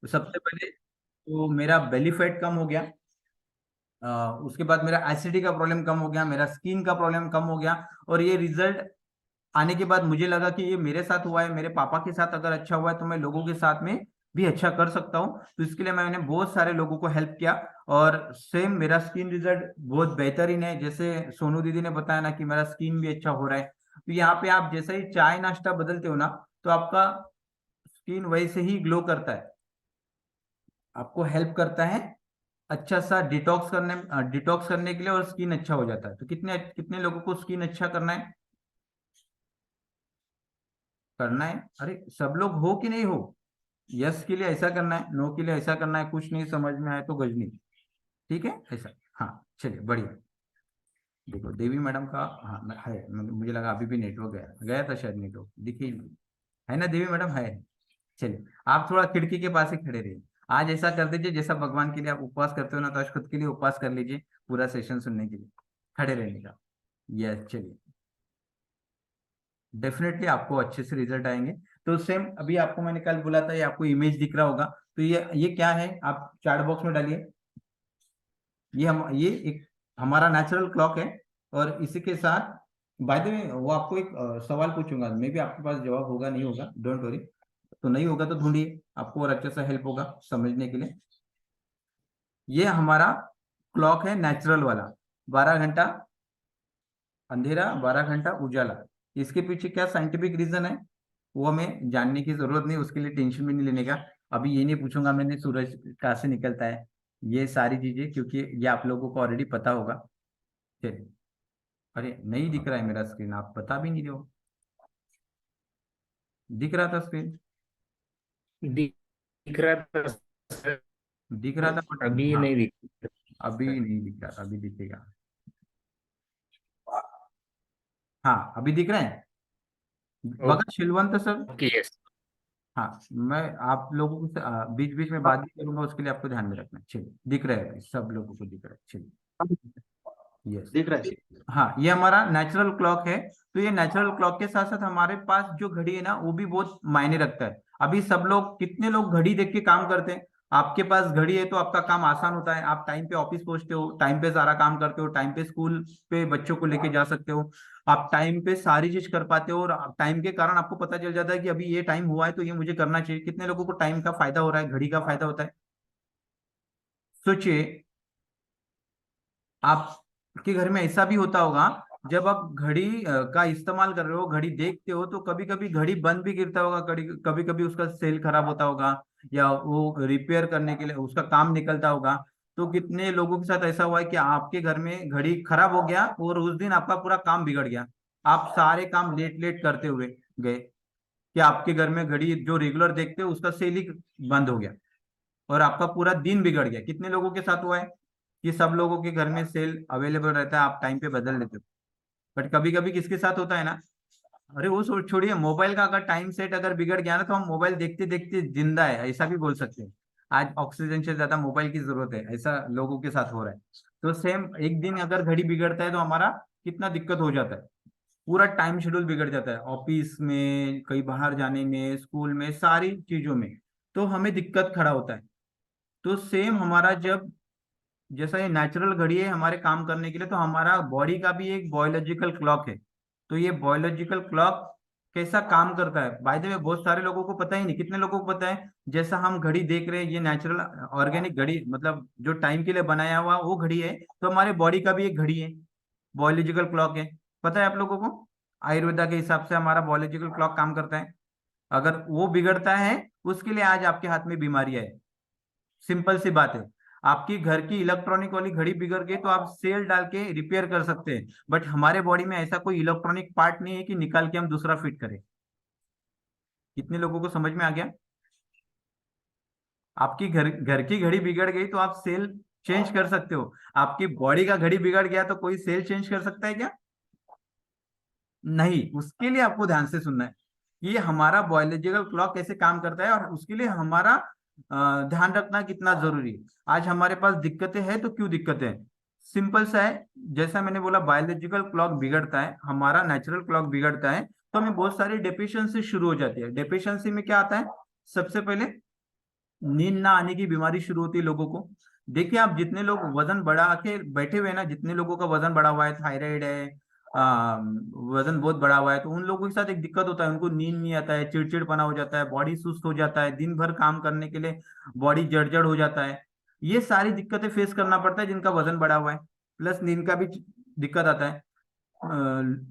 तो सबसे पहले तो मेरा बेली फैट कम हो गया। उसके बाद मेरा एसिडिटी का प्रॉब्लम कम हो गया, मेरा स्किन का प्रॉब्लम कम हो गया। और ये रिजल्ट आने के बाद मुझे लगा कि ये मेरे साथ हुआ है, मेरे पापा के साथ अगर अच्छा हुआ है तो मैं लोगों के साथ में भी अच्छा कर सकता हूँ। तो इसके लिए मैंने बहुत सारे लोगों को हेल्प किया। और सेम मेरा स्किन रिजल्ट बहुत बेहतरीन है, जैसे सोनू दीदी ने बताया ना कि मेरा स्किन भी अच्छा हो रहा है। तो यहाँ पे आप जैसे ही चाय नाश्ता बदलते हो ना, तो आपका स्किन वैसे ही ग्लो करता है, आपको हेल्प करता है अच्छा सा डिटॉक्स करने के लिए, और स्किन अच्छा हो जाता है। तो कितने कितने लोगों को स्किन अच्छा करना है? करना है। अरे सब लोग हो कि नहीं हो? यस के लिए ऐसा करना है, नो के लिए ऐसा करना है, कुछ नहीं समझ में आए तो गजनी। ठीक है ऐसा। हाँ चलिए बढ़िया। देखो देवी मैडम का, हाँ है, मुझे लगा अभी भी नेटवर्क गया गया था शायद, नेटवर्क दिखी नहीं। है ना देवी मैडम है? चलिए आप थोड़ा खिड़की के पास ही खड़े रहिए। आज ऐसा कर दीजिए जैसा भगवान के लिए आप उपवास करते हो ना, तो आज खुद के लिए उपवास कर लीजिए, पूरा सेशन सुनने के लिए खड़े रहने का। यस चलिए। डेफिनेटली आपको अच्छे से रिजल्ट आएंगे। तो सेम अभी आपको मैंने कल बोला था, ये आपको इमेज दिख रहा होगा। तो ये क्या है, आप चैट बॉक्स में डालिए। ये एक हमारा नेचुरल क्लॉक है। और इसी के साथ बाय द वे वो आपको एक सवाल पूछूंगा, मे भी आपके पास जवाब होगा नहीं होगा, डोंट वरी। तो नहीं होगा तो ढूंढिए, आपको और अच्छे से हेल्प होगा समझने के लिए। ये हमारा क्लॉक है नेचुरल वाला, 12 घंटा अंधेरा 12 घंटा उजाला। इसके पीछे क्या साइंटिफिक रीजन है वो हमें जानने की जरूरत नहीं, उसके लिए टेंशन भी नहीं लेने का। अभी ये नहीं पूछूंगा मैंने सूरज कहाँ से निकलता है, ये सारी चीजें, क्योंकि ये आप लोगों को ऑलरेडी पता होगा। चलिए। अरे नहीं दिख रहा है मेरा स्क्रीन, आप बता भी नहीं रहे हो। दिख रहा था स्क्रीन, दिख रहा था सर। दिख रहा था बट अभी हाँ नहीं दिख अभी नहीं दिख रहा, अभी दिखेगा। हाँ अभी दिख रहे हैं। बघा शिलवंत सर। Okay yes. हाँ मैं आप लोगों से बीच बीच में बात भी करूंगा, उसके लिए आपको ध्यान में रखना है। चलिए दिख रहा है अभी, सब लोगों को दिख रहा है। चलिए। यस। दिख रहा है। हाँ ये हमारा नेचुरल क्लॉक है। तो ये नेचुरल क्लॉक के साथ साथ हमारे पास जो घड़ी है ना, वो भी बहुत मायने रखता है। अभी सब लोग, कितने लोग घड़ी देख के काम करते हैं? आपके पास घड़ी है तो आपका काम आसान होता है, आप टाइम पे ऑफिस पहुंचते हो, टाइम पे सारा काम करते हो, टाइम पे स्कूल पे बच्चों को लेके जा सकते हो, आप टाइम पे सारी चीज कर पाते हो। और टाइम के कारण आपको पता चल जाता है कि अभी ये टाइम हुआ है तो ये मुझे करना चाहिए। कितने लोगों को टाइम का फायदा हो रहा है, घड़ी का फायदा होता है? सोचिए। आपके घर में ऐसा भी होता होगा, जब आप घड़ी का इस्तेमाल कर रहे हो, घड़ी देखते हो, तो कभी कभी घड़ी बंद भी गिरता होगा, कभी कभी उसका सेल खराब होता होगा, या वो रिपेयर करने के लिए उसका काम निकलता होगा। तो कितने लोगों के साथ ऐसा हुआ है कि आपके घर में घड़ी खराब हो गया और उस दिन आपका पूरा काम बिगड़ गया, आप सारे काम लेट लेट करते हुए गए, कि आपके घर में घड़ी जो रेगुलर देखते हो उसका सेल ही बंद हो गया और आपका पूरा दिन बिगड़ गया। कितने लोगों के साथ हुआ है कि सब लोगों के घर में सेल अवेलेबल रहता है, आप टाइम पे बदल लेते हो? बट कभी कभी किसके साथ होता है ना, अरे वो छोड़िए, मोबाइल का अगर टाइम सेट अगर बिगड़ गया ना, तो हम मोबाइल देखते देखते जिंदा है ऐसा भी बोल सकते हैं। आज ऑक्सीजन से ज्यादा मोबाइल की जरूरत है, ऐसा लोगों के साथ हो रहा है। तो सेम एक दिन अगर घड़ी बिगड़ता है तो हमारा कितना दिक्कत हो जाता है, पूरा टाइम शेड्यूल बिगड़ जाता है, ऑफिस में, कहीं बाहर जाने में, स्कूल में, सारी चीजों में। तो हमें दिक्कत खड़ा होता है। तो सेम हमारा जब, जैसा ये नेचुरल घड़ी है हमारे काम करने के लिए, तो हमारा बॉडी का भी एक बायोलॉजिकल क्लॉक है। तो ये बायोलॉजिकल क्लॉक कैसा काम करता है, बाय द वे बहुत सारे लोगों को पता ही नहीं। कितने लोगों को पता है जैसा हम घड़ी देख रहे हैं, ये नेचुरल ऑर्गेनिक घड़ी, मतलब जो टाइम के लिए बनाया हुआ वो घड़ी है, तो हमारे बॉडी का भी एक घड़ी है, बायोलॉजिकल क्लॉक है। पता है आप लोगों को? आयुर्वेदा के हिसाब से हमारा बायोलॉजिकल क्लॉक काम करता है। अगर वो बिगड़ता है, उसके लिए आज आपके हाथ में बीमारियां है। सिंपल सी बात है। आपकी घर की इलेक्ट्रॉनिक वाली घड़ी बिगड़ गई तो आप सेल डाल के रिपेयर कर सकते हैं, बट हमारे बॉडी में ऐसा कोई इलेक्ट्रॉनिक पार्ट नहीं है कि निकाल के हम दूसरा फिट करें। कितने लोगों को समझ में आ गया? आपकी घर घर की घड़ी बिगड़ गई तो आप सेल चेंज कर सकते हो, आपकी बॉडी का घड़ी बिगड़ गया तो कोई सेल चेंज कर सकता है क्या? नहीं। उसके लिए आपको ध्यान से सुनना है कि हमारा बायोलॉजिकल क्लॉक कैसे काम करता है, और उसके लिए हमारा ध्यान रखना कितना जरूरी है। आज हमारे पास दिक्कतें हैं तो क्यों दिक्कतें हैं? सिंपल सा है। जैसा मैंने बोला, बायोलॉजिकल क्लॉक बिगड़ता है, हमारा नेचुरल क्लॉक बिगड़ता है, तो हमें बहुत सारी डेफिशिएंसी शुरू हो जाती है। डेफिशिएंसी में क्या आता है? सबसे पहले नींद ना आने की बीमारी शुरू होती है लोगों को। देखिए आप जितने लोग वजन बढ़ा के बैठे हुए हैं ना, जितने लोगों का वजन बढ़ा हुआ है, थायराइड है, वजन बहुत बढ़ा हुआ है, तो उन लोगों के साथ एक दिक्कत होता है, उनको नींद नहीं आता है, चिड़चिड़पना हो जाता है, बॉडी सुस्त हो जाता है, दिन भर काम करने के लिए बॉडी जर्जर हो जाता है। ये सारी दिक्कतें फेस करना पड़ता है जिनका वजन बढ़ा हुआ है। प्लस नींद का भी दिक्कत आता है।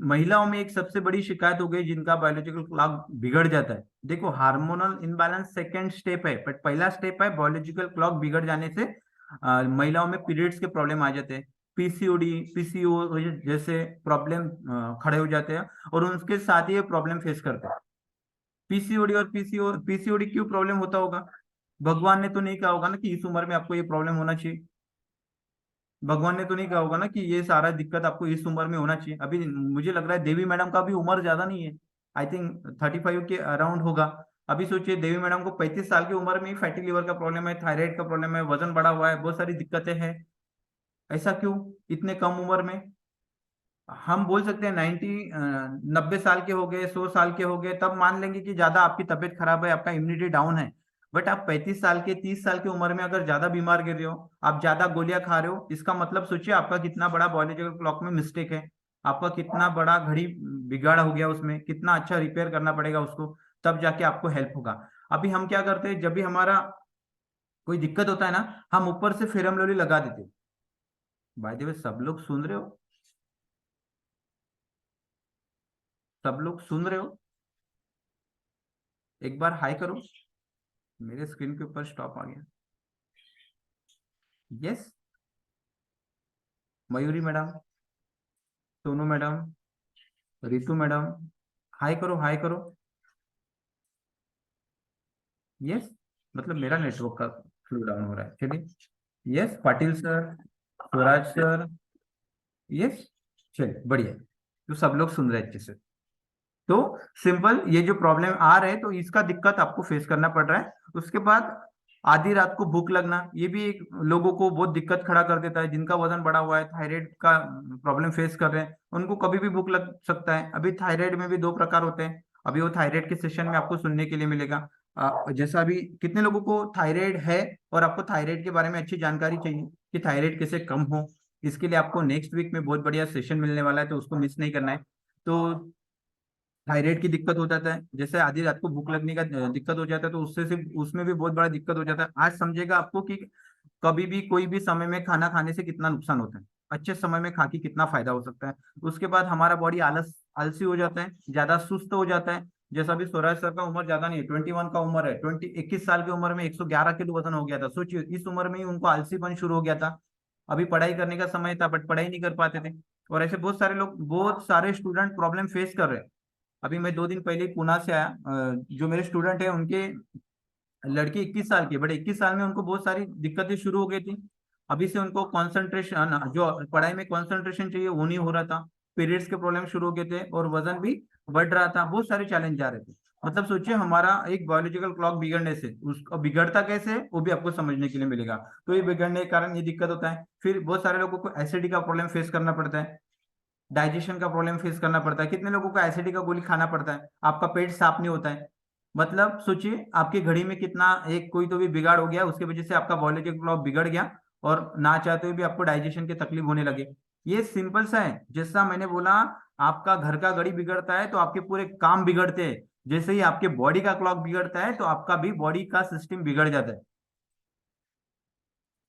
महिलाओं में एक सबसे बड़ी शिकायत हो गई जिनका बायोलॉजिकल क्लॉक बिगड़ जाता है। देखो हार्मोनल इनबैलेंस सेकंड स्टेप है, बट पहला स्टेप है बायोलॉजिकल क्लॉक बिगड़ जाने से महिलाओं में पीरियड्स के प्रॉब्लम आ जाते हैं, पीसीओडी पीसीओ जैसे प्रॉब्लम खड़े हो जाते हैं, और उनके साथ ही ये प्रॉब्लम फेस करते हैं। पीसीओडी और पीसीओडी क्यों प्रॉब्लम होता होगा? भगवान ने तो नहीं कहा होगा ना कि इस उम्र में आपको ये प्रॉब्लम होना चाहिए। भगवान ने तो नहीं कहा होगा ना कि ये सारा दिक्कत आपको इस उम्र में होना चाहिए। अभी मुझे लग रहा है देवी मैडम का भी उम्र ज्यादा नहीं है, आई थिंक 35 के अराउंड होगा। अभी सोचिए देवी मैडम को 35 साल की उम्र में ही फैटी लिवर का प्रॉब्लम है, थायराइड का प्रॉब्लम है, वजन बढ़ा हुआ है, बहुत सारी दिक्कतें हैं। ऐसा क्यों इतने कम उम्र में? हम बोल सकते हैं 90 साल के हो गए, 100 साल के हो गए, तब मान लेंगे कि ज्यादा आपकी तबीयत खराब है, आपका इम्यूनिटी डाउन है। बट आप 35 साल के 30 साल की उम्र में अगर ज्यादा बीमार गिर रहे हो, आप ज्यादा गोलियां खा रहे हो, इसका मतलब सोचिए आपका कितना बड़ा बायोलॉजिकल क्लॉक में मिस्टेक है, आपका कितना बड़ा घड़ी बिगाड़ हो गया, उसमें कितना अच्छा रिपेयर करना पड़ेगा उसको, तब जाके आपको हेल्प होगा। अभी हम क्या करते हैं, जब भी हमारा कोई दिक्कत होता है ना, हम ऊपर से फेरम लोली लगा देते हैं। बाय द वे सब लोग सुन रहे हो? सब लोग सुन रहे हो? एक बार हाई करो। मेरे स्क्रीन के ऊपर स्टॉप आ गया। Yes. Mayuri madam, Sonu madam, Ritu madam, high करो हाई करो। यस। मतलब मेरा नेटवर्क का फ्लो डाउन हो रहा है, चलिए। Yes Patil sir, Swaraj sir. Yes. चलिए बढ़िया, तो सब लोग सुन रहे हैं अच्छे से। तो सिंपल ये जो प्रॉब्लम आ रहे हैं, तो इसका दिक्कत आपको फेस करना पड़ रहा है। उसके बाद आधी रात को भूख लगना, ये भी एक लोगों को बहुत दिक्कत खड़ा कर देता है। जिनका वजन बढ़ा हुआ है, थायराइड का प्रॉब्लम फेस कर रहे हैं, उनको कभी भी भूख लग सकता है। अभी थायराइड में भी दो प्रकार होते हैं, अभी वो थायराइड के सेशन में आपको सुनने के लिए मिलेगा। जैसा अभी कितने लोगों को थायराइड है और आपको थायराइड के बारे में अच्छी जानकारी चाहिए कि थायराइड कैसे कम हो, इसके लिए आपको नेक्स्ट वीक में बहुत बढ़िया सेशन मिलने वाला है, तो उसको मिस नहीं करना है। तो थायराइड की दिक्कत हो जाता है, जैसे आधी रात को भूख लगने का दिक्कत हो जाता है, तो उससे सिर्फ उसमें भी बहुत बड़ा दिक्कत हो जाता है। आज समझेगा आपको कि कभी भी कोई भी समय में खाना खाने से कितना नुकसान होता है, अच्छे समय में खा के कितना फायदा हो सकता है। उसके बाद हमारा बॉडी आलसी हो जाता है, ज्यादा सुस्त हो जाता है। जैसा भी स्वराज सर का उम्र ज्यादा नहीं है, 21 का उम्र है, 21 साल की उम्र में 111 किलो वजन हो गया था। सोचिए इस उम्र में ही उनको आलसीपन शुरू हो गया था। अभी पढ़ाई करने का समय था, बट पढ़ाई नहीं कर पाते थे। और ऐसे बहुत सारे लोग, बहुत सारे स्टूडेंट प्रॉब्लम फेस कर रहे हैं। अभी मैं 2 दिन पहले ही पुणे से आया, जो मेरे स्टूडेंट है उनके लड़की 21 साल की, बट 21 साल में उनको बहुत सारी दिक्कतें शुरू हो गई थी। अभी से उनको कंसंट्रेशन, जो पढ़ाई में कंसंट्रेशन चाहिए वो नहीं हो रहा था, पीरियड्स के प्रॉब्लम शुरू हो गए थे, और वजन भी बढ़ रहा था, बहुत सारे चैलेंज आ रहे थे। मतलब सोचिए हमारा एक बायोलॉजिकल क्लॉक बिगड़ने से, उसको बिगड़ता कैसे है वो भी आपको समझने के लिए मिलेगा। तो ये बिगड़ने के कारण ये दिक्कत होता है। फिर बहुत सारे लोगों को एसिडिटी का प्रॉब्लम फेस करना पड़ता है, डाइजेशन का प्रॉब्लम फेस करना पड़ता है। कितने लोगों को एसिडिटी का गोली खाना पड़ता है, आपका पेट साफ नहीं होता है। मतलब सोचिए आपकी घड़ी में कितना एक कोई तो भी बिगाड़ हो गया, उसकी वजह से आपका बायोलॉजिकल क्लॉक बिगड़ गया, और ना चाहते हुए भी आपको डाइजेशन की तकलीफ होने लगे। ये सिंपल सा है, जैसा मैंने बोला, आपका घर का घड़ी बिगड़ता है तो आपके पूरे काम बिगड़ते हैं। जैसे ही आपके बॉडी का क्लॉक बिगड़ता है तो आपका भी बॉडी का सिस्टम बिगड़ जाता है।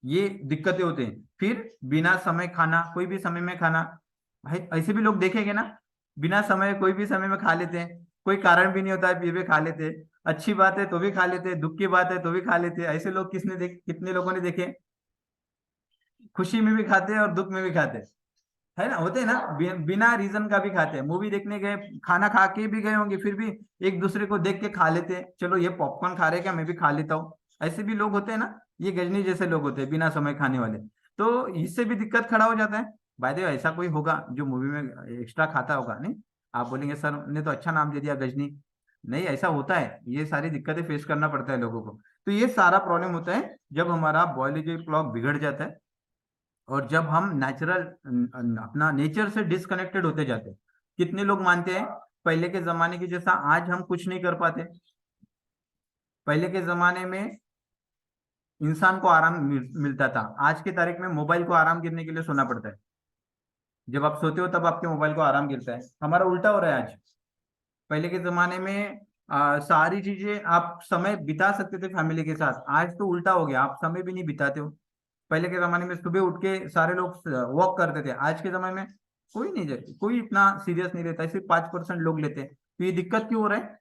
ये दिक्कतें होते हैं। फिर बिना समय खाना, कोई भी समय में खाना, भाई ऐसे भी लोग देखेंगे ना, बिना समय कोई भी समय में खा लेते हैं, कोई कारण भी नहीं होता है फिर भी खा लेते हैं। अच्छी बात है तो भी खा लेते हैं, दुख की बात है तो भी खा लेते हैं। ऐसे लोग कितने लोगों ने देखे? खुशी में भी खाते हैं और दुख में भी खाते हैं, है ना, होते हैं ना, बिना रीजन का भी खाते हैं। मूवी देखने गए, खाना खा के भी गए होंगे, फिर भी एक दूसरे को देख के खा लेते हैं, चलो ये पॉपकॉर्न खा रहे हैं क्या, मैं भी खा लेता हूँ। ऐसे भी लोग होते हैं ना, ये गजनी जैसे लोग होते हैं बिना समय खाने वाले। तो इससे भी दिक्कत खड़ा हो जाता है। बाय द वे ऐसा कोई होगा जो मूवी में एक्स्ट्रा खाता होगा? नहीं। आप बोलेंगे सर ने तो अच्छा नाम दे दिया गजनी। नहीं, ऐसा होता है, ये सारी दिक्कतें फेस करना पड़ता है लोगों को। तो ये सारा प्रॉब्लम होता है जब हमारा बायोलॉजी क्लॉक बिगड़ जाता है, और जब हम नेचुरल अपना नेचर से डिसकनेक्टेड होते जाते हैं। कितने लोग मानते हैं पहले के जमाने की जैसा आज हम कुछ नहीं कर पाते? पहले के जमाने में इंसान को आराम मिलता था। आज की तारीख में मोबाइल को आराम गिरने के लिए सोना पड़ता है। जब आप सोते हो तब आपके मोबाइल को आराम गिरता है। हमारा उल्टा हो रहा है आज। पहले के जमाने में सारी चीजें आप समय बिता सकते थे फैमिली के साथ, आज तो उल्टा हो गया, आप समय भी नहीं बिताते हो। पहले के जमाने में सुबह उठ के सारे लोग वॉक करते थे, आज के जमाने में कोई नहीं जाते, कोई इतना सीरियस नहीं लेता, सिर्फ 5% लोग लेते हैं। तो ये दिक्कत क्यों हो रहा है?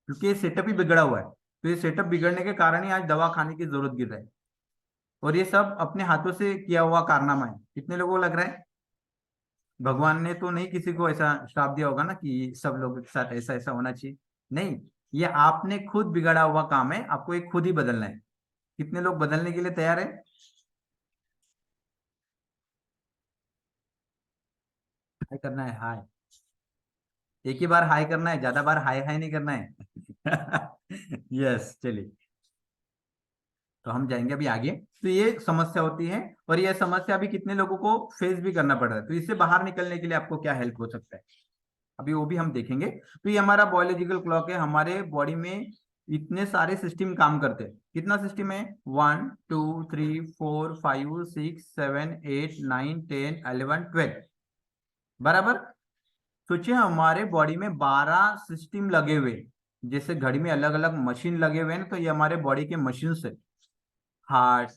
क्योंकि ये सेटअप ही बिगड़ा हुआ है। तो ये सेटअप बिगड़ने के कारण ही आज दवा खाने की जरूरत गिर रहा है। और ये सब अपने हाथों से किया हुआ कारनामा है। कितने लोगों को लग रहा है भगवान ने तो नहीं किसी को ऐसा श्राप दिया होगा ना कि सब लोगों के साथ ऐसा ऐसा होना चाहिए? नहीं, ये आपने खुद बिगड़ा हुआ काम है, आपको ये खुद ही बदलना है। कितने लोग बदलने के लिए तैयार है? हाय करना है, हाय। एक ही बार हाय करना है, ज्यादा बार हाय हाय नहीं करना है। यस, चलिए। तो हम जाएंगे अभी आगे। तो ये समस्या होती है, और ये समस्या अभी कितने लोगों को फेस भी करना पड़ रहा है। तो इससे बाहर निकलने के लिए आपको क्या हेल्प हो सकता है, अभी वो भी हम देखेंगे। तो ये हमारा बायोलॉजिकल क्लॉक है। हमारे बॉडी में इतने सारे सिस्टम काम करते हैं। कितना सिस्टम है? 1 2 3 4 5 6 7 8 9 10 11 12। बराबर। सोचिए हमारे बॉडी में 12 सिस्टम लगे हुए। जैसे घड़ी में अलग अलग मशीन लगे हुए हैं ना, तो ये हमारे बॉडी के मशीन है। हार्ट,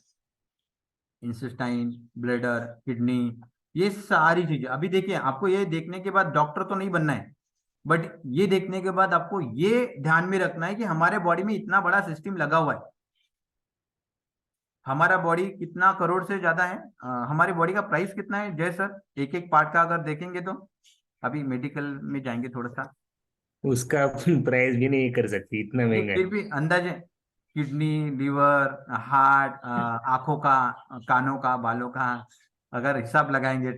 इंटेस्टाइन, ब्लैडर, किडनी, ये सारी चीजें। अभी देखिए, आपको ये देखने के बाद डॉक्टर तो नहीं बनना है, बट ये देखने के बाद आपको ये ध्यान में रखना है कि हमारे बॉडी में इतना बड़ा सिस्टम लगा हुआ है। हमारा बॉडी कितना करोड़ से ज्यादा है। हमारी बॉडी का प्राइस कितना है जय सर, एक एक पार्ट का अगर देखेंगे तो? अभी मेडिकल में जाएंगे थोड़ा सा। उसका अपन प्राइस भी नहीं कर सकती, इतना नहीं, महंगा फिर है। भी अंदाजे। किडनी, लीवर, हार्ट, आंखों का, कानों का, बालों का, अगर हिसाब लगाएंगे,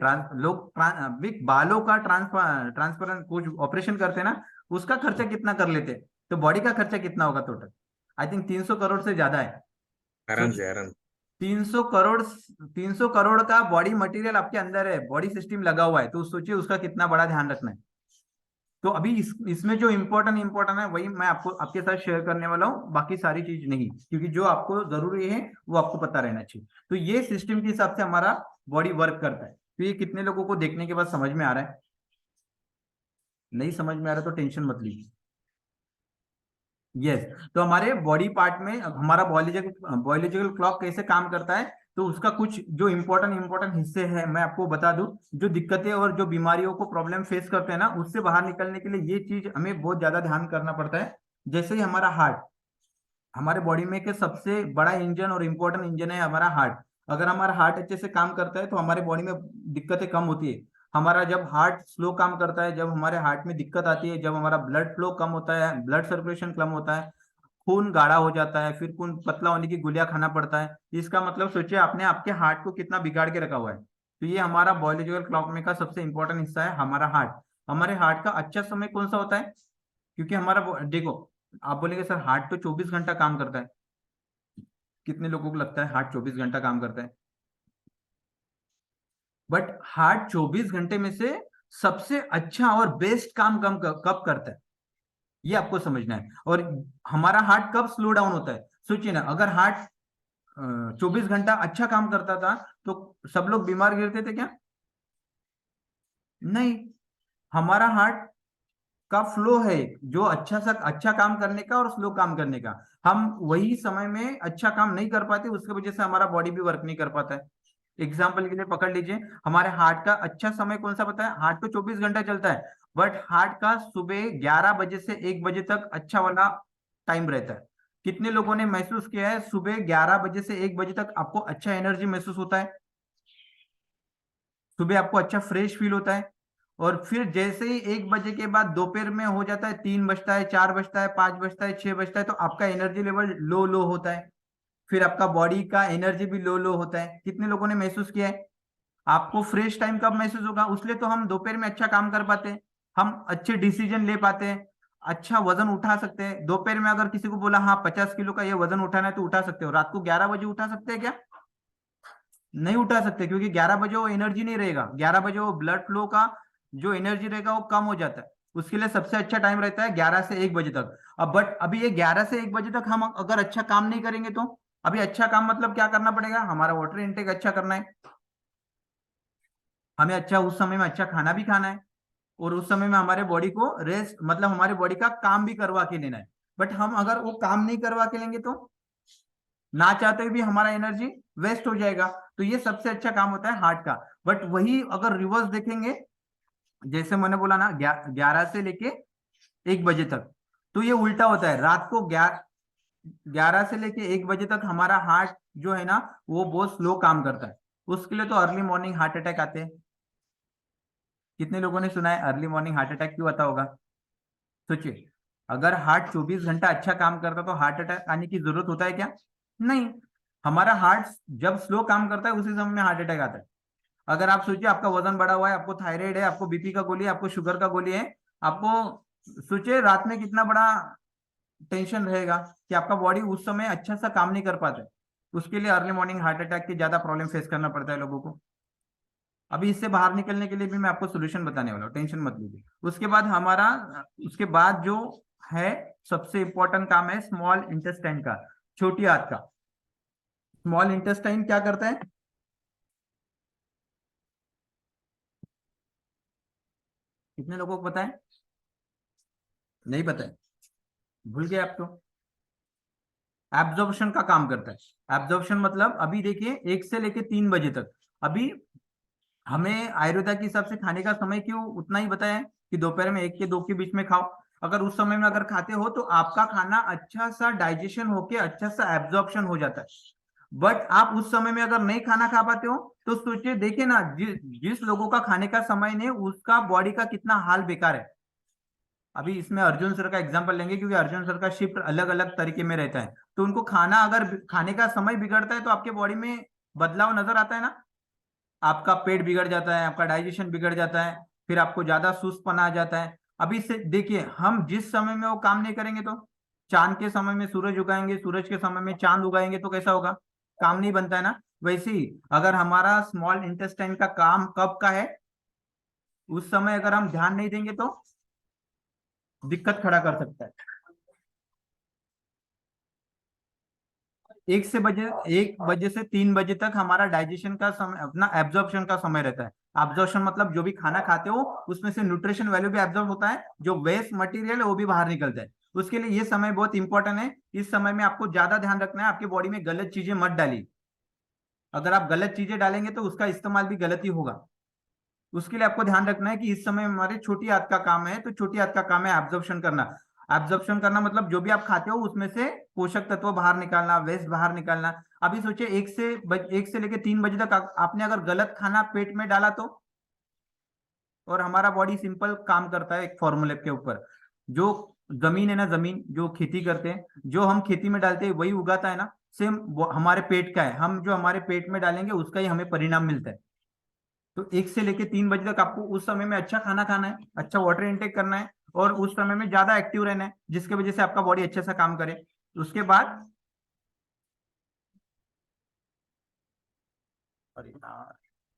बालों का ट्रांसपेरेंट कुछ ऑपरेशन करते हैं ना, उसका खर्चा कितना कर लेते हैं? तो बॉडी का खर्चा कितना होगा टोटल? आई थिंक 300 करोड़ से ज्यादा है। आराम सोचिए, से आराम। 300 करोड़, 300 करोड़ का बॉडी मटेरियल आपके अंदर है, बॉडी सिस्टम लगा हुआ है, तो सोचिए उसका कितना बड़ा ध्यान रखना है। तो अभी इसमें जो इम्पोर्टेंट इम्पोर्टेंट है वही मैं आपको आपके साथ शेयर करने वाला हूँ, बाकी सारी चीज नहीं, क्योंकि जो आपको जरूरी है वो आपको पता रहना चाहिए। तो ये सिस्टम के हिसाब से हमारा बॉडी वर्क करता है। तो ये कितने लोगों को देखने के बाद समझ में आ रहा है? नहीं समझ में आ रहा तो टेंशन मत लीजिए। यस। तो हमारे बॉडी पार्ट में हमारा बायोलॉजिकल बायोलॉजिकल क्लॉक कैसे काम करता है, तो उसका कुछ जो इम्पोर्टेंट इम्पोर्टेंट हिस्से हैं मैं आपको बता दूं। जो दिक्कतें और जो बीमारियों को प्रॉब्लम फेस करते हैं ना, उससे बाहर निकलने के लिए ये चीज हमें बहुत ज्यादा ध्यान करना पड़ता है। जैसे ही हमारा हार्ट, हमारे बॉडी में के सबसे बड़ा इंजन और इम्पोर्टेंट इंजन है हमारा हार्ट। अगर हमारा हार्ट अच्छे से काम करता है तो हमारे बॉडी में दिक्कतें कम होती है। हमारा जब हार्ट स्लो काम करता है, जब हमारे हार्ट में दिक्कत आती है, जब हमारा ब्लड फ्लो कम होता है, ब्लड सर्कुलेशन कम होता है, खून गाढ़ा हो जाता है, फिर खून पतला होने की गोलियां खाना पड़ता है। इसका मतलब सोचिए आपने आपके हार्ट को कितना बिगाड़ के रखा हुआ है। तो ये हमारा बायोलॉजिकल क्लॉक में का सबसे इंपॉर्टेंट हिस्सा है हमारा हार्ट। हमारे हार्ट का अच्छा समय कौन सा होता है? क्योंकि हमारा देखो, आप बोलेंगे सर हार्ट तो 24 घंटा काम करता है। कितने लोगों को लगता है हार्ट 24 घंटा काम करता है? बट हार्ट 24 घंटे में से सबसे अच्छा और बेस्ट काम कब कब करता है, ये आपको समझना है। और हमारा हार्ट कब स्लो डाउन होता है? सोचिए ना, अगर हार्ट 24 घंटा अच्छा काम करता था तो सब लोग बीमार गिरते थे क्या? नहीं। हमारा हार्ट का फ्लो है जो अच्छा काम करने का और स्लो काम करने का। हम वही समय में अच्छा काम नहीं कर पाते, उसकी वजह से हमारा बॉडी भी वर्क नहीं कर पाता है। एग्जाम्पल के लिए पकड़ लीजिए, हमारे हार्ट का अच्छा समय कौन सा पता है? हार्ट तो 24 घंटा चलता है, बट हार्ट का सुबह 11 बजे से 1 बजे तक अच्छा वाला टाइम रहता है। कितने लोगों ने महसूस किया है सुबह 11 बजे से 1 बजे तक आपको अच्छा एनर्जी महसूस होता है? सुबह आपको अच्छा फ्रेश फील होता है। और फिर जैसे ही 1 बजे के बाद दोपहर में हो जाता है, 3 बजता है, 4 बजता है, 5 बजता है, 6 बजता है, तो आपका एनर्जी लेवल लो लो होता है। फिर आपका बॉडी का एनर्जी भी लो लो होता है। कितने लोगों ने महसूस किया है? आपको फ्रेश टाइम कब महसूस होगा? उसलिए तो हम दोपहर में अच्छा काम कर पाते हैं, हम अच्छे डिसीजन ले पाते हैं, अच्छा वजन उठा सकते हैं। दोपहर में अगर किसी को बोला हाँ 50 किलो का ये वजन उठाना है तो उठा सकते हो, रात को 11 बजे उठा सकते हैं क्या? नहीं उठा सकते, क्योंकि 11 बजे वो एनर्जी नहीं रहेगा। 11 बजे वो ब्लड फ्लो का जो एनर्जी रहेगा वो कम हो जाता है। उसके लिए सबसे अच्छा टाइम रहता है 11 से 1 बजे तक। अब बट अभी ये 11 से 1 बजे तक हम अगर अच्छा काम नहीं करेंगे तो अभी अच्छा काम मतलब क्या करना पड़ेगा, हमारा वाटर इनटेक अच्छा करना है, हमें अच्छा उस समय में अच्छा खाना भी खाना है, और उस समय में हमारे बॉडी को रेस्ट मतलब हमारे बॉडी का काम भी करवा के लेना है। बट हम अगर वो काम नहीं करवा के लेंगे तो ना चाहते हुए भी हमारा एनर्जी वेस्ट हो जाएगा। तो ये सबसे अच्छा काम होता है हार्ट का। बट वही अगर रिवर्स देखेंगे, जैसे मैंने बोला ना 11 से लेके 1 बजे तक, तो ये उल्टा होता है। रात को 11 से लेके 1 बजे तक हमारा हार्ट जो है ना वो बहुत स्लो काम करता है। उसके लिए तो अर्ली मॉर्निंग हार्ट अटैक आते हैं। कितने लोगों ने सुना है अर्ली मॉर्निंग हार्ट अटैक क्यों आता होगा? सोचिए, अगर हार्ट 24 घंटा अच्छा काम करता तो हार्ट अटैक आने की जरूरत होता है क्या? नहीं। हमारा हार्ट जब स्लो काम करता है उसी समय में हार्ट अटैक आता है। अगर आप सोचिए आपका वजन बढ़ा हुआ है, आपको थायराइड है, आपको बीपी का गोली है, आपको शुगर का गोली है, आपको सोचिए रात में कितना बड़ा टेंशन रहेगा कि आपका बॉडी उस समय अच्छा सा काम नहीं कर पाता है। उसके लिए अर्ली मॉर्निंग हार्ट अटैक की ज्यादा प्रॉब्लम फेस करना पड़ता है लोगों को। अभी इससे बाहर निकलने के लिए भी मैं आपको सोल्यूशन बताने वाला हूँ, टेंशन मत लीजिए। उसके बाद जो है सबसे इंपॉर्टेंट काम है स्मॉल इंटेस्टाइन का, छोटी आंत का। स्मॉल इंटेस्टाइन क्या करता है? कितने लोगों को पता है? नहीं पता है? भूल गए आप तो। एब्जॉर्प्शन का काम करता है। एब्जॉर्प्शन मतलब अभी देखिए 1 से लेके 3 बजे तक, अभी हमें आयुर्वेदा के हिसाब से खाने का समय क्यों उतना ही बताया है कि दोपहर में 1 के 2 के बीच में खाओ। अगर उस समय में अगर खाते हो तो आपका खाना अच्छा सा डाइजेशन होके अच्छा सा एब्जॉर्प्शन हो जाता है। बट आप उस समय में अगर नहीं खाना खा पाते हो तो सोचिए, देखिए ना जिस लोगों का खाने का समय नहीं उसका बॉडी का कितना हाल बेकार है। अभी इसमें अर्जुन सर का एग्जांपल लेंगे क्योंकि अर्जुन सर का शिफ्ट अलग अलग तरीके में रहता है, तो उनको खाना अगर खाने का समय बिगड़ता है तो आपके बॉडी में बदलाव नजर आता है ना। आपका पेट बिगड़ जाता है, आपका डाइजेशन बिगड़ जाता है, फिर आपको ज्यादा सुस्तपना आ जाता है। अभी से देखिए, हम जिस समय में वो काम नहीं करेंगे तो चांद के समय में सूरज उगाएंगे, सूरज के समय में चांद उगाएंगे तो कैसा होगा? काम नहीं बनता है ना। वैसे ही अगर हमारा स्मॉल इंटेस्टाइन का काम कब का है, उस समय अगर हम ध्यान नहीं देंगे तो दिक्कत खड़ा कर सकता है। 1 से 3 बजे तक हमारा डाइजेशन का समय, अपना एब्जॉर्प्शन का समय रहता है। एब्जॉर्प्शन मतलब जो भी खाना खाते हो उसमें से न्यूट्रिशन वैल्यू भी एब्जॉर्ब होता है, जो वेस्ट मटेरियल है वो भी बाहर निकलता है। उसके लिए ये समय बहुत इंपॉर्टेंट है। इस समय में आपको ज्यादा ध्यान रखना है, आपकी बॉडी में गलत चीजें मत डालिए। अगर आप गलत चीजें डालेंगे तो उसका इस्तेमाल भी गलत ही होगा। उसके लिए आपको ध्यान रखना है कि इस समय हमारे छोटी आंत का काम है, तो छोटी आंत का काम है एब्जॉर्प्शन करना। एब्जॉर्प्शन करना मतलब जो भी आप खाते हो उसमें से पोषक तत्व बाहर निकालना, वेस्ट बाहर निकालना। अभी सोचिए 1 से लेके 3 बजे तक आपने अगर गलत खाना पेट में डाला तो, और हमारा बॉडी सिंपल काम करता है एक फॉर्मूले के ऊपर। जो जमीन है ना, जमीन जो खेती करते हैं, जो हम खेती में डालते हैं वही उगाता है ना। सेम हमारे पेट का है, हम जो हमारे पेट में डालेंगे उसका ही हमें परिणाम मिलता है। तो 1 से लेके 3 बजे तक आपको उस समय में अच्छा खाना खाना है, अच्छा वाटर इनटेक करना है, और उस समय में ज्यादा एक्टिव रहना है जिसकी वजह से आपका बॉडी अच्छे से काम करे। उसके बाद, अरे यार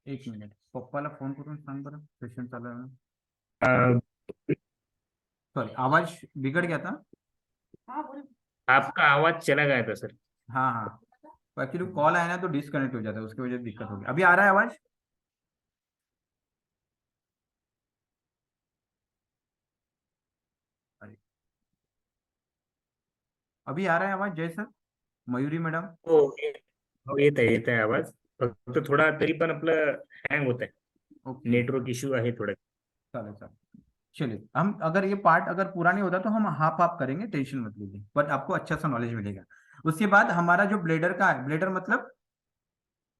1 मिनिट, पप्पाला फोन करून सांग बरं सेशन चालू आहे. अ, सॉरी, आवाज बिगड़ गया था. आपका आवाज चला गया था सर। हाँ हाँ, एक्चुअली कॉल आया ना तो डिस्कनेक्ट हो जाता है, उसकी वजह से दिक्कत होगी। अभी आ रहा है आवाज? अरे, अभी आ रहा है आवाज जय सर, मयुरी मैडम? हो हो, येत आहे आवाज. फक्त थोडा तरी पण आपलं हँग होत आहे. ओके, नेटवर्क इश्यू आहे थोडा. चलो चलो, चलिए हम अगर ये पार्ट अगर पूरा नहीं होता तो हम हाफ हाफ करेंगे, टेंशन मत लीजिए, बट आपको अच्छा सा नॉलेज मिलेगा। उसके बाद हमारा जो ब्लेडर का है, ब्लेडर मतलब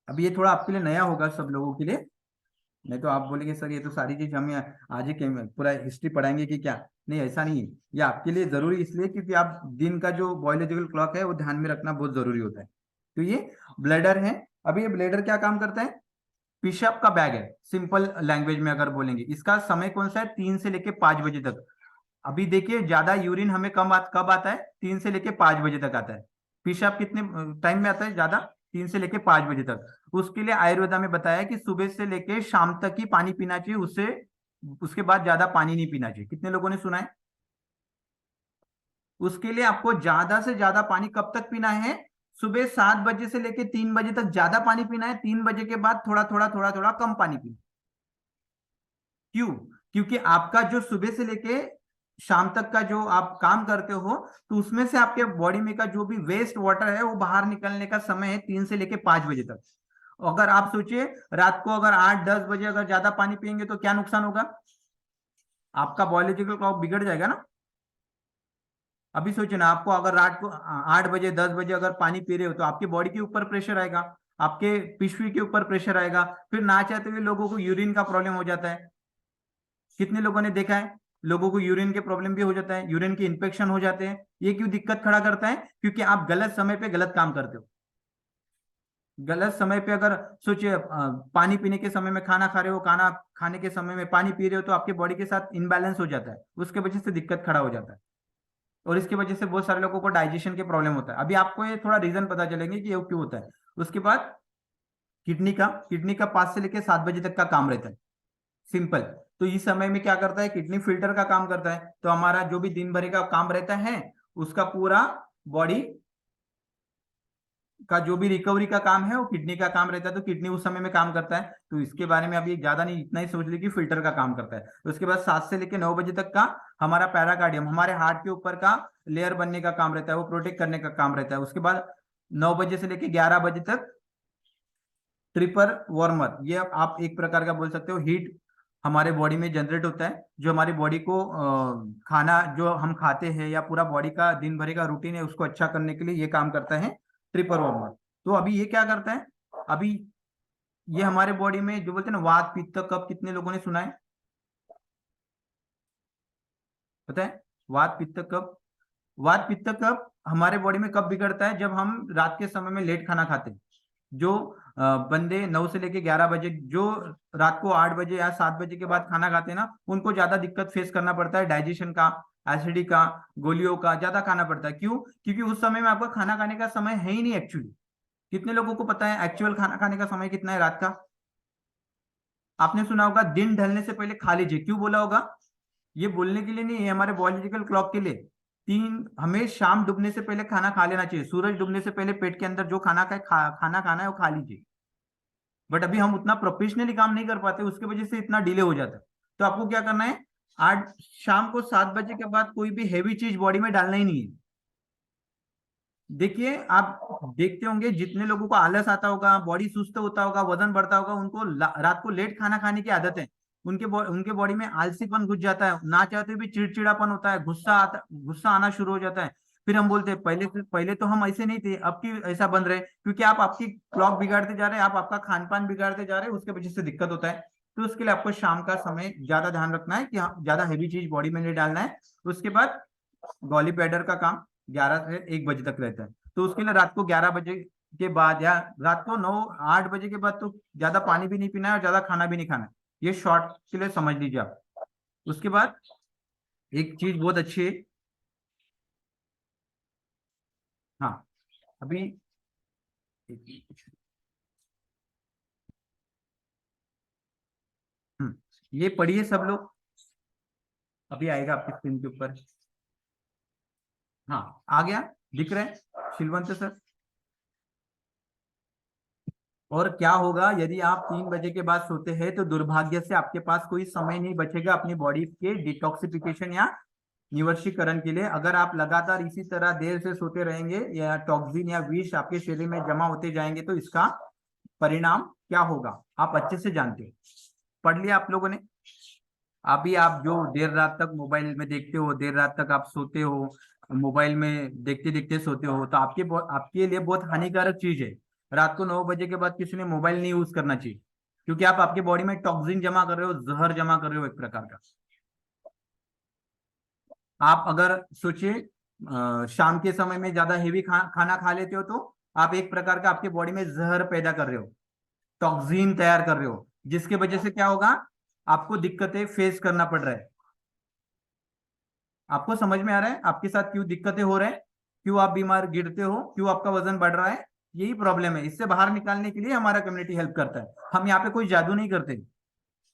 अभी ये थोड़ा आपके लिए नया होगा सब लोगों के लिए। नहीं तो आप बोलेंगे सर ये तो सारी चीज हमें आज ही पूरा हिस्ट्री पढ़ाएंगे कि क्या? नहीं, ऐसा नहीं है। ये आपके लिए जरूरी इसलिए क्योंकि आप दिन का जो बायोलॉजिकल क्लॉक है वो ध्यान में रखना बहुत जरूरी होता है। तो ये ब्लेडर है। अभी ये ब्लेडर क्या काम करता है? पेशाब का बैग है, सिंपल लैंग्वेज में अगर बोलेंगे। इसका समय कौन सा है? 3 से लेके 5 बजे तक। अभी देखिए ज्यादा यूरिन हमें कब आता है? 3 से लेके 5 बजे तक आता है। पेशाब कितने टाइम में आता है ज्यादा? 3 से लेके 5 बजे तक। उसके लिए आयुर्वेदा में बताया कि सुबह से लेके शाम तक ही पानी पीना चाहिए, उससे उसके बाद ज्यादा पानी नहीं पीना चाहिए। कितने लोगों ने सुना है? उसके लिए आपको ज्यादा से ज्यादा पानी कब तक पीना है? सुबह 7 बजे से लेके 3 बजे तक ज्यादा पानी पीना है, 3 बजे के बाद थोड़ा थोड़ा थोड़ा थोड़ा कम पानी पीना। क्यों? क्योंकि आपका जो सुबह से लेके शाम तक का जो आप काम करते हो, तो उसमें से आपके बॉडी में का जो भी वेस्ट वाटर है वो बाहर निकलने का समय है 3 से लेके 5 बजे तक। अगर आप सोचिए रात को अगर 8-10 बजे अगर ज्यादा पानी पियेंगे तो क्या नुकसान होगा? आपका बायोलॉजिकल क्लॉक बिगड़ जाएगा ना। अभी सोचिए ना, आपको अगर रात को 8 बजे 10 बजे अगर पानी पी रहे हो तो आपकी बॉडी के ऊपर प्रेशर आएगा, आपके पिशवी के ऊपर प्रेशर आएगा, फिर ना चाहते हुए लोगों को यूरिन का प्रॉब्लम हो जाता है। कितने लोगों ने देखा है लोगों को यूरिन के प्रॉब्लम भी हो जाता है, यूरिन के इन्फेक्शन हो जाते हैं। ये क्यों दिक्कत खड़ा करता है? क्योंकि आप गलत समय पे गलत काम करते हो। गलत समय पे अगर सोचिए पानी पीने के समय में खाना खा रहे हो, खाना खाने के समय में पानी पी रहे हो, तो आपके बॉडी के साथ इनबैलेंस हो जाता है, उसके वजह से दिक्कत खड़ा हो जाता है। और इसकी वजह से बहुत सारे लोगों को डाइजेशन के प्रॉब्लम होता है। अभी आपको ये थोड़ा रीजन पता चलेंगे कि ये क्यों होता है। उसके बाद किडनी का 5 से लेके 7 बजे तक का काम रहता है, सिंपल। तो इस समय में क्या करता है, किडनी फिल्टर का काम करता है। तो हमारा जो भी दिन भर का काम रहता है उसका पूरा बॉडी का जो भी रिकवरी का काम है वो किडनी का काम रहता है, तो किडनी उस समय में काम करता है। तो इसके बारे में अभी ज्यादा नहीं, इतना ही सोच ली कि फिल्टर का काम करता है। तो उसके बाद 7 से लेके 9 बजे तक का हमारा पैराकार्डियम, हमारे हार्ट के ऊपर का लेयर बनने का काम रहता है, वो प्रोटेक्ट करने का काम रहता है। उसके बाद 9 बजे से लेके 11 बजे तक ट्रिपर वार्मर, ये आप एक प्रकार का बोल सकते हो हीट हमारे बॉडी में जनरेट होता है, जो हमारी बॉडी को खाना जो हम खाते हैं या पूरा बॉडी का दिन भर का रूटीन है उसको अच्छा करने के लिए ये काम करता है ट्रिपर वार्मर। तो अभी ये क्या करता है, अभी ये हमारे बॉडी में जो बोलते हैं ना वात पित्त कफ, कितने लोगों ने सुना है? पता है वात पित्त कफ? वात पित्त कफ हमारे बॉडी में कब बिगड़ता है? जब हम रात के समय में लेट खाना खाते हैं। जो बंदे 9 से लेके 11 बजे, जो रात को 8 बजे या 7 बजे के बाद खाना खाते हैं ना, उनको ज्यादा दिक्कत फेस करना पड़ता है, डाइजेशन का, एसिडिटी का, गोलियों का ज्यादा खाना पड़ता है। क्यों? क्योंकि उस समय में आपका खाना खाने का समय है ही नहीं एक्चुअली। कितने लोगों को पता है एक्चुअल खाना खाने का समय कितना है रात का? आपने सुना होगा दिन ढलने से पहले खा लीजिए। क्यों बोला होगा? ये बोलने के लिए नहीं है, हमारे बायोलॉजिकल क्लॉक के लिए। हमें शाम डूबने से पहले खाना खा लेना चाहिए, सूरज डूबने से पहले पेट के अंदर जो खाना खाना है वो खा लीजिए। बट अभी हम उतना प्रोफेशनली काम नहीं कर पाते, उसके वजह से इतना डिले हो जाता है। तो आपको क्या करना है, आज शाम को 7 बजे के बाद कोई भी हैवी चीज बॉडी में डालना ही नहीं है। देखिए आप देखते होंगे जितने लोगों को आलस आता होगा, बॉडी सुस्त होता होगा, वजन बढ़ता होगा, उनको रात को लेट खाना खाने की आदत है। उनके बॉडी में आलसीपन घुस जाता है, ना चाहते भी चिड़चिड़ापन होता है, गुस्सा आना शुरू हो जाता है। फिर हम बोलते हैं पहले तो हम ऐसे नहीं थे, अब की ऐसा बन रहे, क्योंकि आप आपकी क्लॉक बिगाड़ते जा रहे हैं, आप आपका खान पान बिगाड़ते जा रहे हैं, उसके वजह से दिक्कत होता है। तो उसके लिए आपको शाम का समय ज्यादा ध्यान रखना है कि ज्यादा हैवी चीज बॉडी में नहीं डालना है। उसके बाद गॉली ब्लैडर का काम 11 से 1 बजे तक रहता है। तो उसके लिए रात को 11 बजे के बाद या रात को 9-8 बजे के बाद तो ज्यादा पानी भी नहीं पीना है और ज्यादा खाना भी नहीं खाना है। ये शॉर्ट के लिए समझ लीजिए आप। उसके बाद एक चीज बहुत अच्छी है। हाँ, अभी ये पढ़िए सब लोग, अभी आएगा आपकी स्क्रीन के ऊपर। हाँ, आ गया, दिख रहा है शिलवंत सर? और क्या होगा यदि आप 3 बजे के बाद सोते हैं, तो दुर्भाग्य से आपके पास कोई समय नहीं बचेगा अपनी बॉडी के डिटॉक्सिफिकेशन या निवर्षीकरण के लिए। अगर आप लगातार इसी तरह देर से सोते रहेंगे या टॉक्सिन या विष आपके शरीर में जमा होते जाएंगे, तो इसका परिणाम क्या होगा आप अच्छे से जानते हो। पढ़ लिया आप लोगों ने? अभी आप जो देर रात तक मोबाइल में देखते हो, देर रात तक आप सोते हो, मोबाइल में देखते देखते सोते हो, तो आपके लिए बहुत हानिकारक चीज है। रात को 9 बजे के बाद किसी ने मोबाइल नहीं यूज करना चाहिए, क्योंकि आप आपके बॉडी में टॉक्सिन जमा कर रहे हो, जहर जमा कर रहे हो एक प्रकार का। आप अगर सोचिए शाम के समय में ज्यादा हेवी खाना खा लेते हो, तो आप एक प्रकार का आपके बॉडी में जहर पैदा कर रहे हो, टॉक्सिन तैयार कर रहे हो, जिसके वजह से क्या होगा, आपको दिक्कतें फेस करना पड़ रहा है। आपको समझ में आ रहा है आपके साथ क्यों दिक्कतें हो रहे हैं, क्यों आप बीमार गिरते हो, क्यों आपका वजन बढ़ रहा है? यही प्रॉब्लम है। इससे बाहर निकालने के लिए हमारा कम्युनिटी हेल्प करता है। हम यहाँ पे कोई जादू नहीं करते,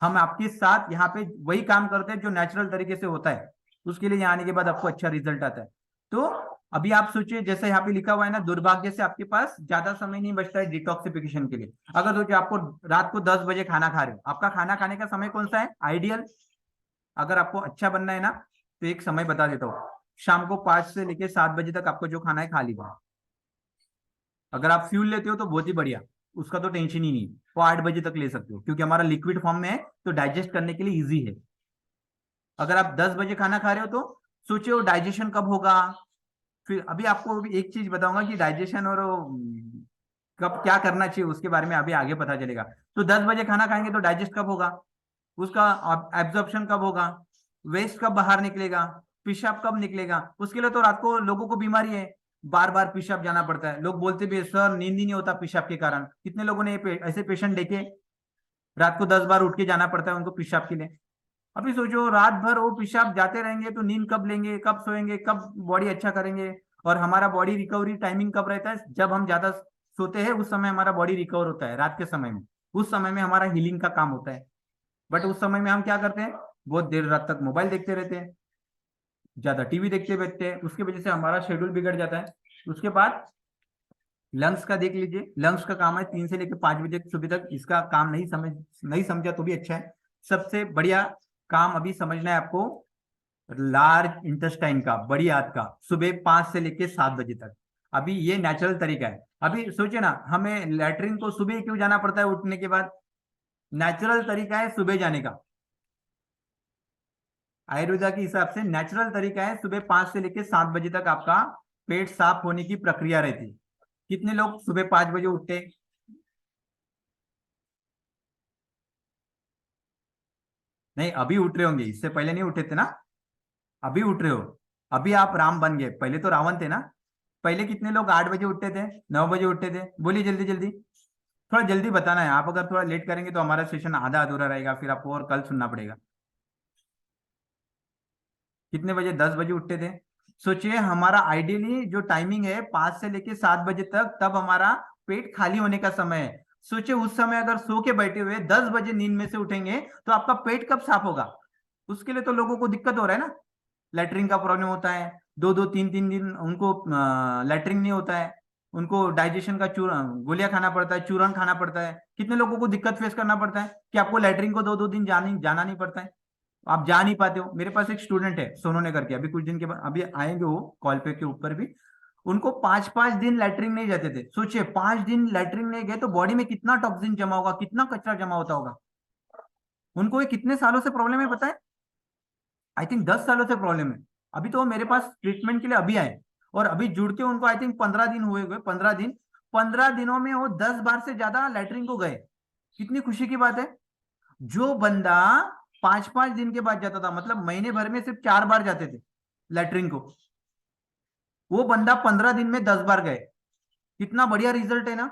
हम आपके साथ यहाँ पे वही काम करते हैं जो नेचुरल तरीके से होता है। उसके लिए यहाँ आने के बाद आपको अच्छा रिजल्ट आता है। तो अभी आप सोचिए, जैसे यहाँ पे लिखा हुआ है ना, दुर्भाग्य से आपके पास ज्यादा समय नहीं बचता है डिटॉक्सिफिकेशन के लिए। अगर सोचिए आपको रात को 10 बजे खाना खा रहे हो, आपका खाना खाने का समय कौन सा है आइडियल? अगर आपको अच्छा बनना है ना, तो एक समय बता देता हूँ, शाम को 5 से लेके 7 बजे तक आपको जो खाना है खा लीजिए। अगर आप फ्यूल लेते हो तो बहुत ही बढ़िया, उसका तो टेंशन ही नहीं, वो 8 बजे तक ले सकते हो, क्योंकि हमारा लिक्विड फॉर्म में है तो डाइजेस्ट करने के लिए इजी है। अगर आप 10 बजे खाना खा रहे हो तो सोचिए वो डाइजेशन कब होगा। फिर अभी आपको भी एक चीज बताऊंगा कि डाइजेशन और कब क्या करना चाहिए उसके बारे में अभी आगे पता चलेगा। तो 10 बजे खाना खाएंगे तो डाइजेस्ट कब होगा, उसका एब्जॉर्प्शन कब होगा, वेस्ट कब बाहर निकलेगा, पेशाब कब निकलेगा। उसके लिए तो रात को लोगों को बीमारी है, बार बार पेशाब जाना पड़ता है। लोग बोलते भी सर नींद ही नहीं होता पेशाब के कारण। कितने लोगों ने ऐसे पेशेंट देखे, रात को 10 बार उठ के जाना पड़ता है उनको पेशाब के लिए। अभी सोचो रात भर वो पेशाब जाते रहेंगे तो नींद कब लेंगे, कब सोएंगे, कब बॉडी अच्छा करेंगे। और हमारा बॉडी रिकवरी टाइमिंग कब रहता है, जब हम ज्यादा सोते हैं उस समय हमारा बॉडी रिकवर होता है, रात के समय में। उस समय में हमारा हीलिंग का काम होता है। बट उस समय में हम क्या करते हैं, बहुत देर रात तक मोबाइल देखते रहते हैं, ज्यादा टीवी देखते रहते हैं, उसकी वजह से हमारा शेड्यूल बिगड़ जाता है। उसके बाद लंग्स का देख लीजिए, लंग्स का काम है 3 से लेकर 5 बजे सुबह तक। इसका काम नहीं समझा तो भी अच्छा है। सबसे बढ़िया काम अभी समझना है आपको, लार्ज इंटेस्टाइन का, बड़ी आंत का, सुबह 5 से लेकर 7 बजे तक। अभी ये नेचुरल तरीका है। अभी सोचिए ना, हमें लैट्रिन को सुबह क्यों जाना पड़ता है उठने के बाद? नेचुरल तरीका है सुबह जाने का। आयुर्वेदा के हिसाब से नेचुरल तरीका है सुबह 5 से लेकर 7 बजे तक आपका पेट साफ होने की प्रक्रिया रहती है। कितने लोग सुबह 5 बजे उठते हैं? नहीं, अभी उठ रहे होंगे, इससे पहले नहीं उठे थे ना? अभी उठ रहे हो, अभी आप राम बन गए, पहले तो रावण थे ना। पहले कितने लोग 8 बजे उठते थे, 9 बजे उठते थे? बोलिए जल्दी जल्दी, थोड़ा जल्दी बताना है। आप अगर थोड़ा लेट करेंगे तो हमारा सेशन आधा अधूरा रहेगा, फिर आपको और कल सुनना पड़ेगा। कितने बजे, 10 बजे उठते थे? सोचिए हमारा आइडियली जो टाइमिंग है 5 से लेके 7 बजे तक, तब हमारा पेट खाली होने का समय है। सोचिए उस समय अगर सो के बैठे हुए 10 बजे नींद में से उठेंगे तो आपका पेट कब साफ होगा? उसके लिए तो लोगों को दिक्कत हो रहा है ना, लैटरिन का प्रॉब्लम होता है, 2 2 3 3 दिन उनको लैटरिन नहीं होता है, उनको डाइजेशन का चूरन गोलियां खाना पड़ता है, चूरन खाना पड़ता है। कितने लोगों को दिक्कत फेस करना पड़ता है कि आपको लैटरिन को 2 2 दिन जाना नहीं पड़ता है, आप जा नहीं पाते हो। मेरे पास एक स्टूडेंट है सोनू ने करके, अभी कुछ दिन के बाद अभी आएंगे वो कॉल पे के ऊपर भी। उनको 5 5 दिन लैटरिन नहीं जाते थे। सोचिए 5 दिन लैटरिन नहीं गए तो बॉडी में कितना टॉक्सिन जमा होगा, कितना कचरा जमा होता होगा। उनको ये कितने सालों से प्रॉब्लम है पता है? आई थिंक 10 सालों से प्रॉब्लम है। अभी तो वो मेरे पास ट्रीटमेंट के लिए अभी आए, और अभी जुड़ के उनको आई थिंक 15 दिन हुए 15 दिन। 15 दिनों में वो 10 बार से ज्यादा लैटरिन को गए। कितनी खुशी की बात है। जो बंदा 5 5 दिन के बाद जाता था, मतलब महीने भर में सिर्फ 4 बार जाते थे लैटरिन को, वो बंदा 15 दिन में 10 बार गए। कितना बढ़िया रिजल्ट है ना।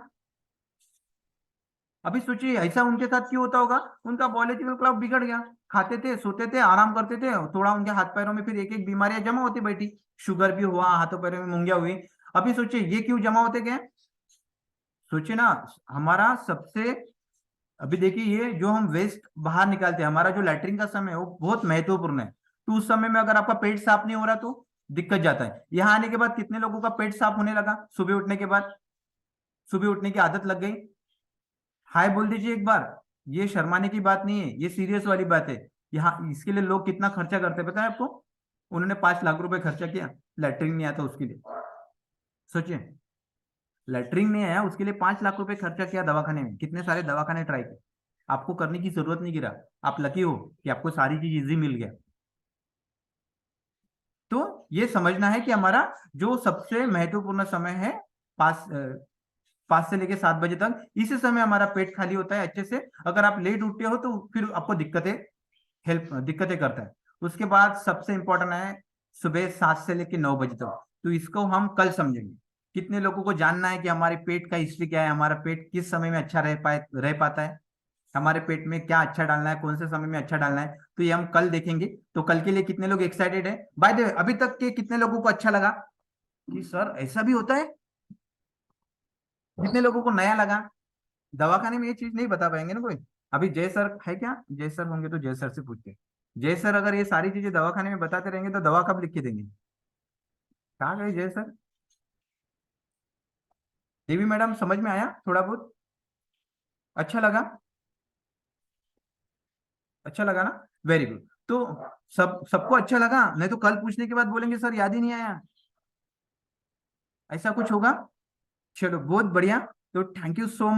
अभी सोचिए ऐसा उनके साथ क्यों होता होगा, उनका बायोलॉजिकल क्लॉक बिगड़ गया। खाते थे, सोते थे, आराम करते थे, थोड़ा उनके हाथ पैरों में फिर एक एक बीमारियां जमा होती बैठी, शुगर भी हुआ, हाथों पैरों में मुंगिया हुई। अभी सोचिए ये क्यों जमा होते गए। सोचिए ना, हमारा सबसे, अभी देखिए ये जो हम वेस्ट बाहर निकालते हैं, हमारा जो लैट्रिन का समय है वो बहुत महत्वपूर्ण है। तो उस समय में अगर आपका पेट साफ नहीं हो रहा तो दिक्कत जाता है। यहाँ आने के बाद कितने लोगों का पेट साफ होने लगा सुबह उठने के बाद, सुबह उठने की आदत लग गई। हाय बोल दीजिए एक बार। ये शर्माने की बात नहीं है, ये सीरियस वाली बात है। यहाँ इसके लिए लोग कितना खर्चा करते हैं पता है आपको? उन्होंने 5 लाख रुपए खर्चा किया, लैट्रिन नहीं आता उसके लिए। सोचिए, लैट्रिन नहीं आया उसके लिए 5 लाख रुपए खर्चा किया दवाखाने में, कितने सारे दवाखाने ट्राई किए, आपको करने की जरूरत नहीं गिरा। आप लकी हो कि आपको सारी चीज इजी मिल गया। तो ये समझना है कि हमारा जो सबसे महत्वपूर्ण समय है, 5 से लेकर 7 बजे तक, इसी समय हमारा पेट खाली होता है अच्छे से। अगर आप लेट उठते हो तो फिर आपको दिक्कतें करता है। उसके बाद सबसे इंपॉर्टेंट है सुबह 7 से लेकर 9 बजे तक। तो इसको हम कल समझेंगे। कितने लोगों को जानना है कि हमारे पेट का हिस्ट्री क्या है, हमारा पेट किस समय में अच्छा रह पाता है, हमारे पेट में क्या अच्छा डालना है, कौन से समय में अच्छा डालना है, तो ये हम कल देखेंगे। तो कल के लिए कितने लोग एक्साइटेड है? बाय द वे, अभी तक के कितने लोगों को अच्छा लगा कि सर ऐसा भी होता है? कितने लोगों को नया लगा? दवाखाने में ये चीज नहीं बता पाएंगे ना कोई। अभी जय सर है क्या? जय सर होंगे तो जय सर से पूछते। जय सर अगर ये सारी चीजें दवाखाने में बताते रहेंगे तो दवा कब लिख के देंगे? कहाँ गए जय सर? देवी मैडम समझ में आया थोड़ा बहुत? अच्छा लगा? अच्छा लगा ना? Very good. तो सबको अच्छा लगा, नहीं तो कल पूछने के बाद बोलेंगे सर याद ही नहीं आया, ऐसा कुछ होगा? चलो बहुत बढ़िया। तो थैंक यू सो